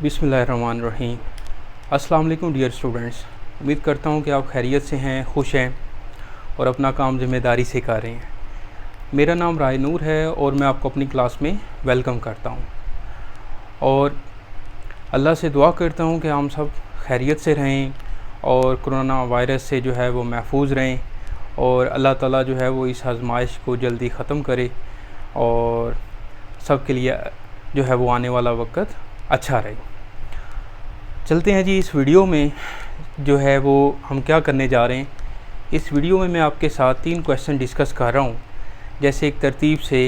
बिस्मिल्लाहिर्रहमानिर्रहीम। अस्सलाम वालेकुम डियर स्टूडेंट्स। उम्मीद करता हूँ कि आप खैरियत से हैं, खुश हैं और अपना काम ज़िम्मेदारी से कर रहे हैं। मेरा नाम राय नूर है और मैं आपको अपनी क्लास में वेलकम करता हूँ और अल्लाह से दुआ करता हूँ कि हम सब खैरियत से रहें और कोरोना वायरस से जो है वो महफूज रहें और अल्लाह ताला जो है वो इस आज़माइश को जल्दी ख़त्म करे और सब के लिए जो है वो आने वाला वक्त अच्छा रहे। चलते हैं जी, इस वीडियो में जो है वो हम क्या करने जा रहे हैं। इस वीडियो में मैं आपके साथ 3 क्वेश्चन डिस्कस कर रहा हूँ। जैसे एक तरतीब से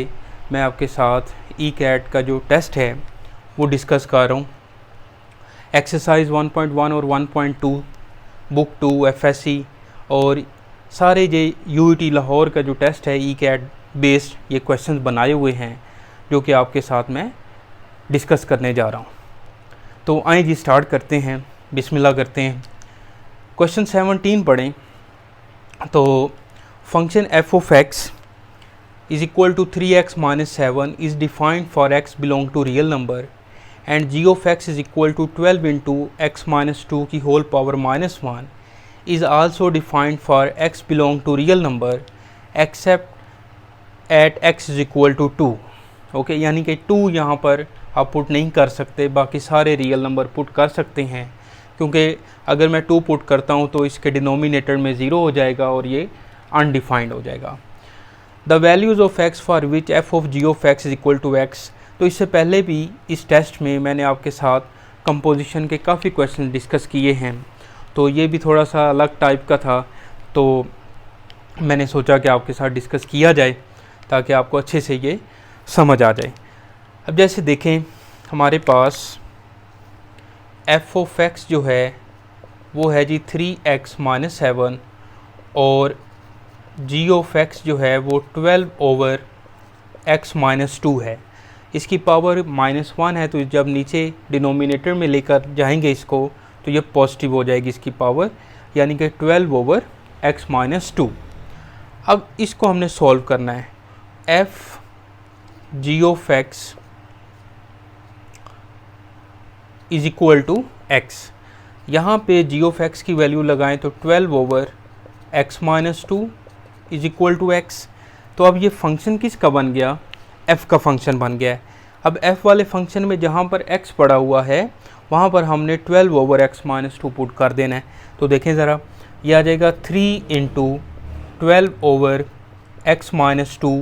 मैं आपके साथ ई कैट का जो टेस्ट है वो डिस्कस कर रहा हूँ। एक्सरसाइज 1.1 और 1.2 बुक 2 FSC और सारे जो UET लाहौर का जो टेस्ट है ई कैट बेस्ड ये क्वेश्चंस बनाए हुए हैं जो कि आपके साथ मैं डिस्कस करने जा रहा हूँ। तो आइए जी स्टार्ट करते हैं, बिस्मिल्लाह करते हैं। क्वेश्चन 17 पढ़ें। तो function f of x is equal to 3x minus 7 is defined for x belong to real number and g of x is equal to 12 into x minus 2 की whole power minus 1 is also defined for x belong to real number except at x is equal to 2। Okay, यानी कि 2 यहाँ पर आप put नहीं कर सकते, बाकी सारे रियल नंबर पुट कर सकते हैं, क्योंकि अगर मैं 2 पुट करता हूँ तो इसके डिनोमिनेटर में 0 हो जाएगा और ये अनडिफाइंड हो जाएगा। The values of x for which f of g of x is equal to x। तो इससे पहले भी इस टेस्ट में मैंने आपके साथ कंपोजिशन के काफ़ी क्वेश्चन डिस्कस किए हैं, तो ये भी थोड़ा सा अलग टाइप का था, तो मैंने सोचा कि आपके साथ डिस्कस किया जाए ताकि आपको अच्छे से ये समझ आ जाए। अब जैसे देखें, हमारे पास f ऑफ x जो है वो है जी 3x माइनस 7 और g ऑफ x जो है वो 12 ओवर x माइनस 2 है। इसकी पावर माइनस 1 है, तो जब नीचे डिनोमिनेटर में लेकर जाएंगे इसको तो ये पॉजिटिव हो जाएगी इसकी पावर, यानी कि 12 ओवर x माइनस 2। अब इसको हमने सॉल्व करना है। f g of x is equal to x। यहाँ पे g ऑफ x की वैल्यू लगाएं तो 12 over x minus 2 is equal to x। तो अब ये फंक्शन किसका बन गया? f का फंक्शन बन गया है। अब f वाले फंक्शन में जहाँ पर x पड़ा हुआ है वहाँ पर हमने 12 ओवर x माइनस 2 पुट कर देना है। तो देखें ज़रा, ये आ जाएगा 3 इंटू 12 ओवर x माइनस 2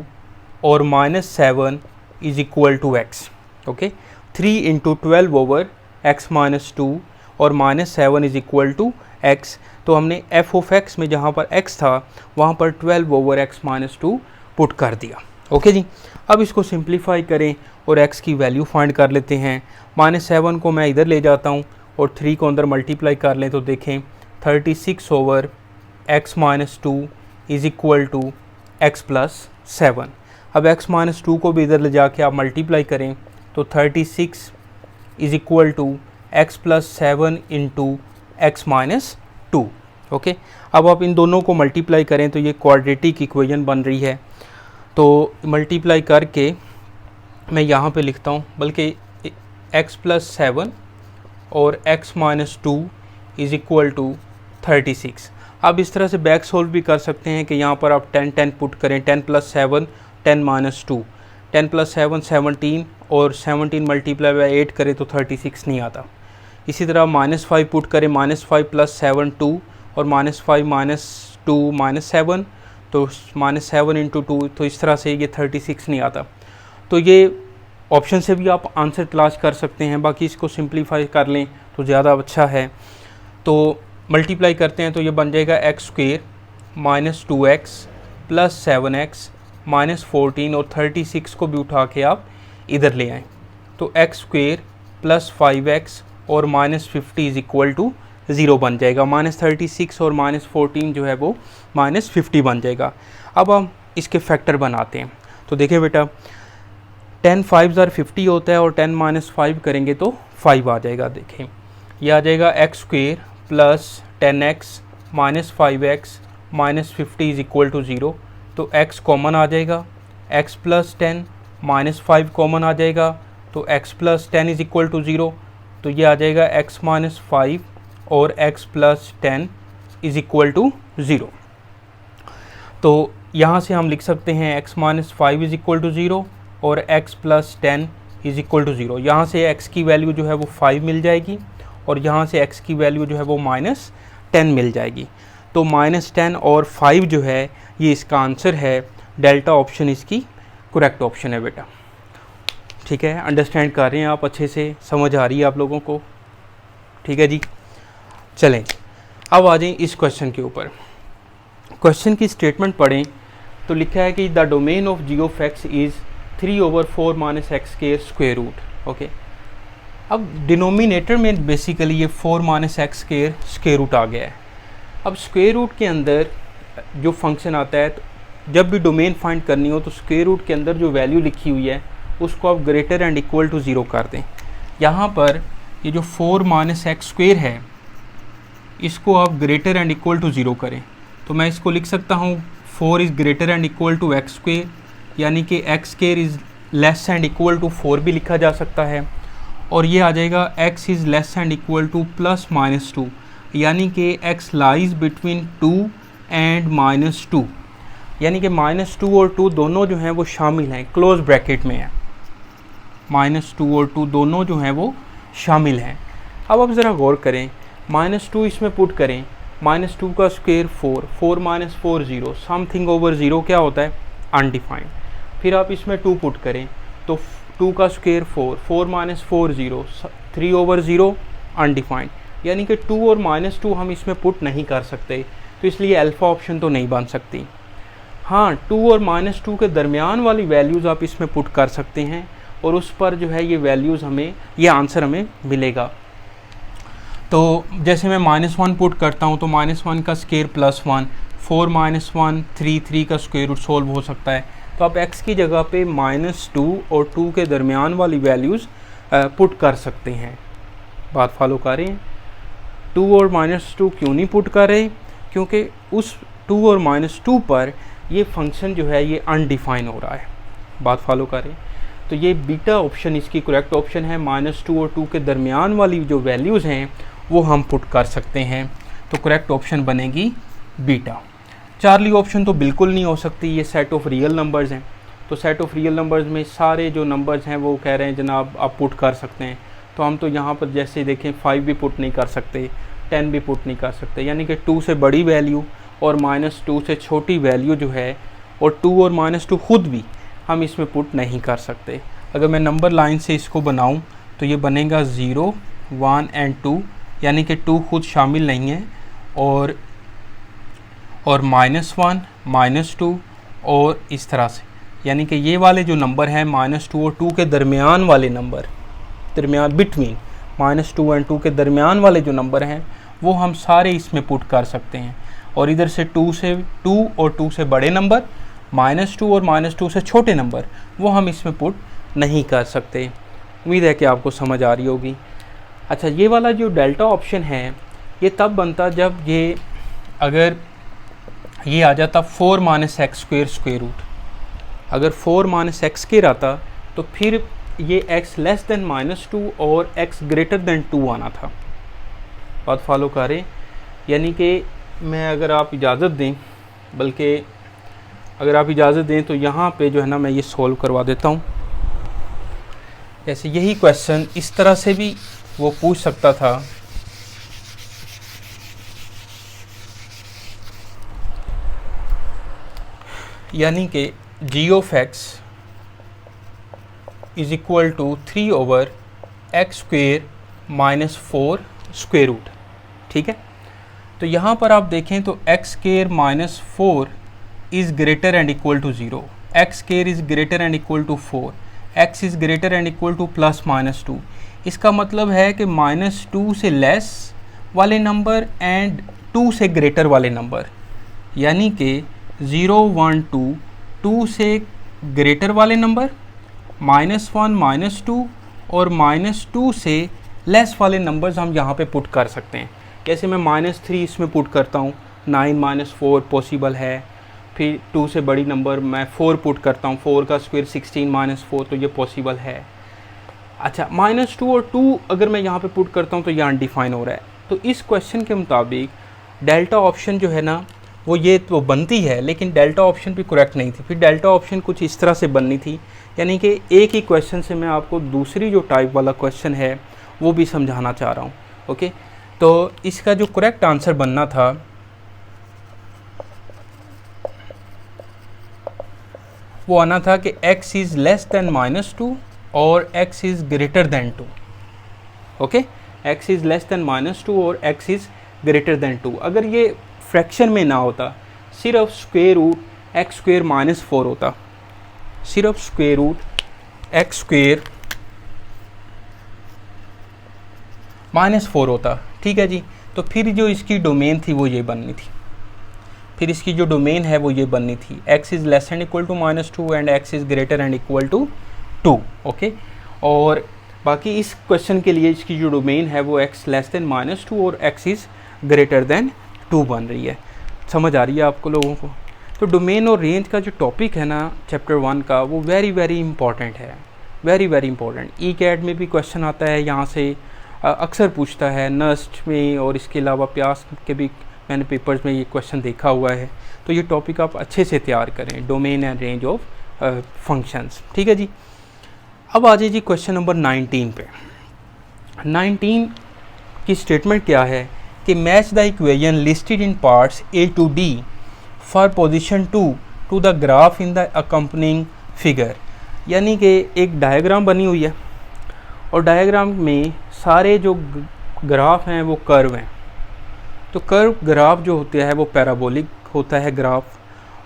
और minus 7 is equal to x। Okay, 3 into 12 over x minus 2 और minus 7 is equal to x। तो हमने f ऑफ x में जहाँ पर x था वहाँ पर 12 ओवर x माइनस 2 पुट कर दिया। ओके जी, अब इसको सिंप्लीफाई करें और x की वैल्यू फाइंड कर लेते हैं। माइनस 7 को मैं इधर ले जाता हूँ और 3 को अंदर मल्टीप्लाई कर लें तो देखें 36 over x minus 2 is equal to x plus 7। अब x माइनस 2 को भी इधर ले जाके आप मल्टीप्लाई करें तो 36 is equal to x plus 7 into x minus 2। Okay, अब आप इन दोनों को मल्टीप्लाई करें तो ये क्वाड्रेटिक इक्वेशन बन रही है। तो मल्टीप्लाई करके मैं यहाँ पे लिखता हूँ, बल्कि x प्लस 7 और x minus 2 is equal to 36। अब इस तरह से बैक सोल्व भी कर सकते हैं कि यहाँ पर आप 10 पुट करें, 10 प्लस 7 10 माइनस 2, 10 प्लस 7 17 और 17 मल्टीप्लाई बाई 8 करें तो 36 नहीं आता। इसी तरह माइनस 5 पुट करें, माइनस 5 प्लस 7 2 और माइनस 5 माइनस 2 माइनस 7, तो माइनस 7 इंटू 2, तो इस तरह से ये 36 नहीं आता। तो ये ऑप्शन से भी आप आंसर तलाश कर सकते हैं, बाकी इसको सिंप्लीफाई कर लें तो ज़्यादा अच्छा है। तो मल्टीप्लाई करते हैं तो ये बन जाएगा x square minus 2x plus 7x minus 14 और 36 को भी उठा के आप इधर ले आएँ तो एक्स स्क्वेयर प्लस 5x और माइनस 50 इज़ इक्वल टू 0 बन जाएगा। माइनस 36 और माइनस 14 जो है वो माइनस 50 बन जाएगा। अब हम इसके फैक्टर बनाते हैं। तो देखिए बेटा, 10 5 ज़ार 50 होता है और 10 माइनस 5 करेंगे तो 5 आ जाएगा। देखें, यह आ जाएगा x square plus 10x minus 5x minus 50 is equal to 0। तो x कॉमन आ जाएगा, x प्लस 10 माइनस 5 कॉमन आ जाएगा तो x plus 10 is equal to 0। तो ये आ जाएगा x-5 और x+10 इज इक्वल टू 0। तो यहाँ से हम लिख सकते हैं x-5 इज इक्वल टू 0 और x+10 इज इक्वल टू 0। यहाँ से x की वैल्यू जो है वो 5 मिल जाएगी और यहाँ से x की वैल्यू जो है वो -10 मिल जाएगी। तो -10 और 5 जो है ये इसका आंसर है। डेल्टा ऑप्शन इसकी करेक्ट ऑप्शन है बेटा। ठीक है, अंडरस्टैंड कर रहे हैं आप, अच्छे से समझ आ रही है आप लोगों को? ठीक है जी, चलें अब आ जाएं इस क्वेश्चन के ऊपर। क्वेश्चन की स्टेटमेंट पढ़ें तो लिखा है कि the domain of g of x is 3/4 - x² square root. Okay, अब डिनोमिनेटर में बेसिकली ये 4 - x² स्क्वायर रूट आ गया है। अब स्क्वायर रूट के अंदर जो फंक्शन आता है, तो जब भी डोमेन फाइंड करनी हो तो स्क्वायर रूट के अंदर जो वैल्यू लिखी हुई है उसको आप ग्रेटर एंड इक्वल टू 0 कर दें। यहाँ पर ये जो 4 - x² है इसको आप ग्रेटर एंड इक्वल टू 0 करें, तो मैं इसको लिख सकता हूँ 4 is greater and equal to x², यानी कि x² is less and equal to 4 भी लिखा जा सकता है। और ये आ जाएगा x is less and equal to +-2, यानी कि x लाइज बिटवीन 2 एंड -2, यानी कि -2 और 2 दोनों जो हैं वो शामिल हैं, क्लोज ब्रैकेट में है। -2 और 2 दोनों जो हैं वो शामिल हैं। अब आप ज़रा गौर करें, -2 इसमें पुट करें, -2 का स्क्वायर 4, 4 - 4 0, समथिंग ओवर 0 क्या होता है? अनडिफाइंड। फिर आप इसमें 2 पुट करें तो 2 का स्क्वायर 4, 4 - 4 0, 3/0 अनडिफाइंड, यानी कि 2 और -2 हम इसमें पुट नहीं कर सकते, तो इसलिए अल्फ़ा ऑप्शन तो नहीं बन सकती। हाँ, 2 और -2 के दरमियान वाली वैल्यूज़ आप इसमें पुट कर सकते हैं और उस पर जो है ये वैल्यूज़ हमें, ये आंसर हमें मिलेगा। तो जैसे मैं -1 पुट करता हूँ तो -1 का स्क्वायर +1, 4 - 1 3 का स्क्वायर रूट सोल्व हो सकता है। तो आप x की जगह पे -2 और 2 के दरमियान वाली वैल्यूज़ पुट कर सकते हैं। बात फॉलो कर रहे हैं? 2 और -2 क्यों नहीं पुट कर रहे? क्योंकि उस 2 और -2 पर ये फंक्शन जो है ये अनडिफाइन हो रहा है। बात फॉलो कर रहे हैं? तो ये बीटा ऑप्शन इसकी करेक्ट ऑप्शन है। -2 और 2 के दरमियान वाली जो वैल्यूज़ हैं वो हम पुट कर सकते हैं, तो करेक्ट ऑप्शन बनेगी बीटा। चार्ली ऑप्शन तो बिल्कुल नहीं हो सकती, ये सेट ऑफ रियल नंबर्स हैं। तो सेट ऑफ रियल नंबर्स में सारे जो नंबर्स हैं वो कह रहे हैं जनाब आप पुट कर सकते हैं, तो हम तो यहाँ पर जैसे देखें 5 भी पुट नहीं कर सकते, 10 भी पुट नहीं कर सकते, यानी कि 2 से बड़ी वैल्यू और -2 से छोटी वैल्यू जो है, और 2 और -2 खुद भी हम इसमें पुट नहीं कर सकते। अगर मैं नंबर लाइन से इसको बनाऊँ तो ये बनेगा 0, 1 एंड 2, यानी कि 2 खुद शामिल नहीं है, और -1, -2 और इस तरह से, यानी कि ये वाले जो नंबर हैं -2 और 2 के दरमियान वाले नंबर, दरमियान बिटवीन -2 एंड 2 के दरमियान वाले जो नंबर हैं वो हम सारे इसमें पुट कर सकते हैं। और इधर से 2 और 2 से बड़े नंबर, -2 और -2 से छोटे नंबर, वो हम इसमें पुट नहीं कर सकते। उम्मीद है कि आपको समझ आ रही होगी। अच्छा, ये वाला जो डेल्टा ऑप्शन है ये तब बनता जब ये, अगर ये आ जाता 4 - x² स्क्वायर रूट। अगर 4 - x² आता तो फिर ये x लेस देन -2 और x ग्रेटर देन 2 आना था। बात फॉलो करें? यानी कि मैं, अगर आप इजाज़त दें, बल्कि अगर आप इजाज़त दें तो यहाँ पे जो है ना मैं ये सॉल्व करवा देता हूँ। जैसे यही क्वेश्चन इस तरह से भी वो पूछ सकता था, यानी कि g of x is equal to 3/x² - 4 square root. ठीक है, तो यहाँ पर आप देखें तो x² - 4 is greater and equal to 0, x² is greater and equal to 4, x is greater and equal to +-2। इसका मतलब है कि -2 से लेस वाले नंबर एंड 2 से ग्रेटर वाले नंबर, यानी कि 0, 1, 2, 2 से ग्रेटर वाले नंबर, -1, -2 और -2 से लेस वाले नंबर्स हम यहाँ पे पुट कर सकते हैं। जैसे मैं -3 इसमें पुट करता हूँ, 9 - 4 पॉसिबल है। फिर 2 से बड़ी नंबर मैं 4 पुट करता हूँ, 4 का स्क्वायर 16 - 4, तो ये पॉसिबल है। अच्छा, -2 और 2 अगर मैं यहाँ पे पुट करता हूँ तो ये अनडिफाइन हो रहा है। तो इस क्वेश्चन के मुताबिक डेल्टा ऑप्शन जो है ना वो ये तो बनती है, लेकिन डेल्टा ऑप्शन भी करेक्ट नहीं थी। फिर डेल्टा ऑप्शन कुछ इस तरह से बननी थी, यानी कि एक ही क्वेश्चन से मैं आपको दूसरी जो टाइप वाला क्वेश्चन है वो भी समझाना चाह रहा हूँ। ओके, तो इसका जो करेक्ट आंसर बनना था वो आना था कि x इज़ लेस देन -2 और x is greater than 2। Okay, x is less than -2 और x इज़ ग्रेटर देन 2। अगर ये फ्रैक्शन में ना होता, सिर्फ स्क्वायर रूट एक्स स्क्वायर -4 होता, सिर्फ स्क्वायर रूट एक्स स्क्वायर -4 होता, ठीक है जी, तो फिर जो इसकी डोमेन थी वो ये बननी थी। फिर इसकी जो डोमेन है वो ये बननी थी, x is less and equal to -2 and x is greater and equal to 2। Okay, और बाकी इस क्वेश्चन के लिए इसकी जो डोमेन है वो x लेस देन -2 और x इज़ ग्रेटर देन 2 बन रही है। समझ आ रही है आपको लोगों को? तो डोमेन और रेंज का जो टॉपिक है ना चैप्टर 1 का, वो वेरी वेरी इंपॉर्टेंट है, very very important. E CAT में भी क्वेश्चन आता है, यहाँ से अक्सर पूछता है, नस्ट में, और इसके अलावा प्यास के भी मैंने पेपर्स में ये क्वेश्चन देखा हुआ है। तो ये टॉपिक आप अच्छे से तैयार करें, domain and range of functions, ठीक है जी। अब आ जाइए जी क्वेश्चन नंबर 19 पे। 19 की स्टेटमेंट क्या है कि match the equation listed in parts A to D for position 2 to the graph in the accompanying figure. यानी कि एक डायग्राम बनी हुई है और डायग्राम में सारे जो ग्राफ हैं वो कर्व हैं। तो कर्व ग्राफ जो होता है वो पैराबोलिक होता है ग्राफ,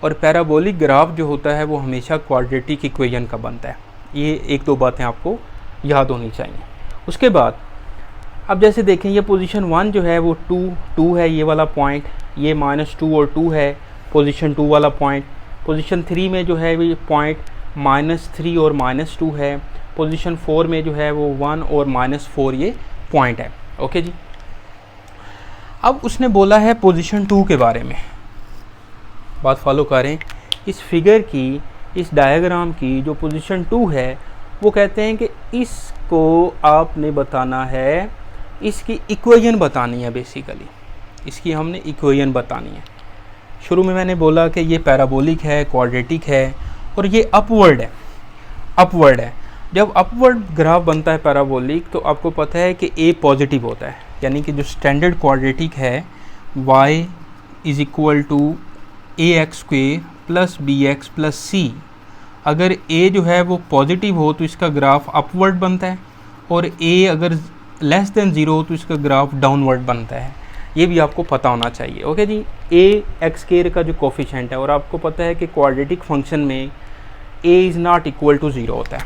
और पैराबोलिक ग्राफ जो होता है वो हमेशा क्वाड्रेटिक इक्वेशन का बनता है। ये एक दो बातें आपको याद होनी चाहिए। उसके बाद अब जैसे देखें, ये पोजीशन 1 जो है वो 2 है, ये वाला पॉइंट, ये -2 और 2 है पोजीशन 2 वाला पॉइंट। पोजीशन 3 में जो है ये पॉइंट -3 और -2 है। पोजीशन 4 में जो है वो 1 और -4 ये पॉइंट है। ओके जी, अब उसने बोला है पोजीशन 2 के बारे में, बात फॉलो करें। इस फिगर की, इस डायग्राम की जो पोजीशन 2 है वो कहते हैं कि इसको आपने बताना है, इसकी इक्वेशन बतानी है। बेसिकली इसकी हमने इक्वेशन बतानी है। शुरू में मैंने बोला कि ये पैराबोलिक है, क्वाड्रेटिक है, और ये अपवर्ड है, अपवर्ड है। जब अपवर्ड ग्राफ बनता है पैराबोलिक तो आपको पता है कि ए पॉजिटिव होता है, यानी कि जो स्टैंडर्ड क्वाड्रेटिक है y is equal to ax² plus bx plus c। अगर a जो है वो पॉजिटिव हो तो इसका ग्राफ अपवर्ड बनता है, और a अगर लेस देन 0 हो तो इसका ग्राफ डाउनवर्ड बनता है। ये भी आपको पता होना चाहिए। ओके जी, ax² का जो कोफिशिएंट है, और आपको पता है कि क्वाड्रेटिक फंक्शन में a is not equal to 0 होता है,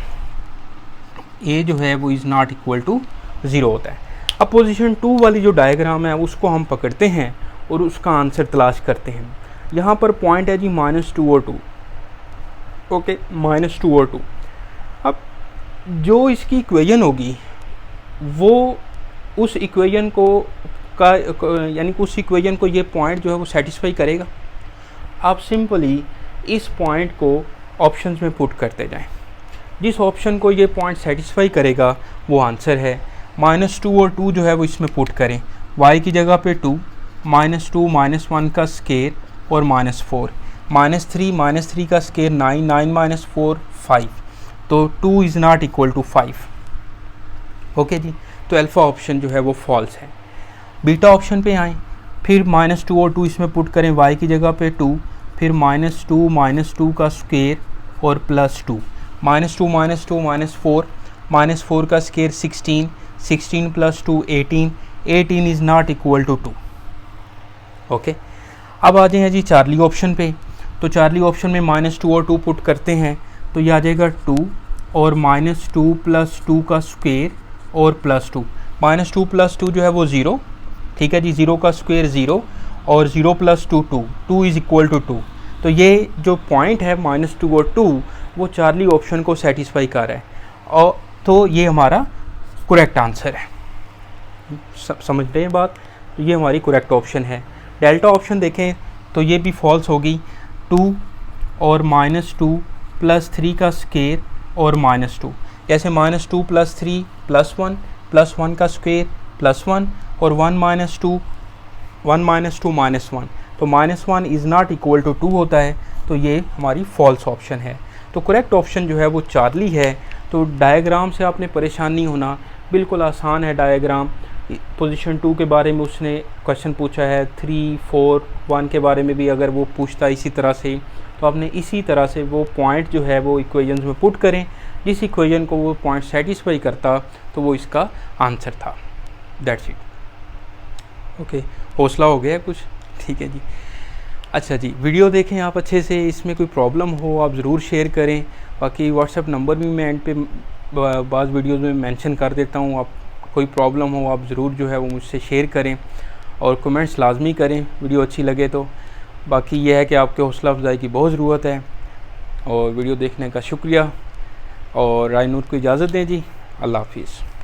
a जो है वो इज़ नॉट इक्वल टू 0 होता है। अब पोजीशन 2 वाली जो डायग्राम है उसको हम पकड़ते हैं और उसका आंसर तलाश करते हैं। यहाँ पर पॉइंट है जी -2 और 2। ओके, -2 और 2। अब जो इसकी इक्वेशन होगी वो उस इक्वेशन को यानी कि उस इक्वेशन को ये पॉइंट जो है वो सेटिस्फाई करेगा। आप सिंपली इस पॉइंट को ऑप्शंस में पुट करते जाएं। जिस ऑप्शन को ये पॉइंट सेटिस्फाई करेगा वो आंसर है। -2 और 2 जो है वो इसमें पुट करें, y की जगह पे 2, -2 -1 का स्केयर और -4, -3 का स्केयर 9, 9 -4 5, तो 2 is not equal to 5। Okay जी, तो अल्फ़ा ऑप्शन जो है वो फॉल्स है। बीटा ऑप्शन पे आएँ, फिर -2 और 2 इसमें पुट करें, y की जगह पे 2, फिर -2 का स्क्वेयर और +2, -2 -4, -4 का square 16, 16 + 2 18, 18 is not equal to 2। Okay, अब आ जाए जी चार्ली ऑप्शन पे। तो चार्ली ऑप्शन में -2 और 2 पुट करते हैं तो ये आ जाएगा 2 और -2 + 2 का स्क्वेयर और +2, -2 + 2 जो है वो 0, ठीक है जी, 0 का स्क्वेयर 0 और 0 + 2 2, 2 इज़ इक्वल टू 2। तो ये जो पॉइंट है -2 और 2 वो चार्ली ऑप्शन को सेटिस्फाई कर रहा है, और तो ये हमारा करेक्ट आंसर है। समझ रहे हैं बात? तो ये हमारी करेक्ट ऑप्शन है। डेल्टा ऑप्शन देखें तो ये भी फॉल्स होगी, 2 और -2 + 3 का स्क्वेयर और -2। जैसे -2 + 3 +1 +1 का स्क्वायर +1 और 1 - 2 1 - 2 -1, तो -1 इज़ नॉट इक्वल टू 2 होता है, तो ये हमारी फॉल्स ऑप्शन है। तो करेक्ट ऑप्शन जो है वो चार्ली है। तो डायग्राम से आपने परेशान नहीं होना, बिल्कुल आसान है डायग्राम। पोजीशन 2 के बारे में उसने क्वेश्चन पूछा है, 3 4 1 के बारे में भी अगर वो पूछता है इसी तरह से, तो आपने इसी तरह से वो पॉइंट जो है वो इक्वेशंस में पुट करें, जिस इक्वेशन को वो पॉइंट सेटिस्फाई करता तो वो इसका आंसर था। That's it. ओके, हौसला हो गया कुछ, ठीक है जी। अच्छा जी, वीडियो देखें आप अच्छे से, इसमें कोई प्रॉब्लम हो आप ज़रूर शेयर करें। बाकी व्हाट्सएप नंबर भी मैं एंड पे बाज़ वीडियोज़ में मेंशन कर देता हूँ, आप कोई प्रॉब्लम हो आप ज़रूर जो है वो मुझसे शेयर करें और कमेंट्स लाजमी करें वीडियो अच्छी लगे तो। बाकी यह है कि आपके हौसला अफजाई की बहुत ज़रूरत है, और वीडियो देखने का शुक्रिया, और राय नूर को इजाज़त दें जी। अल्लाह हाफिज़।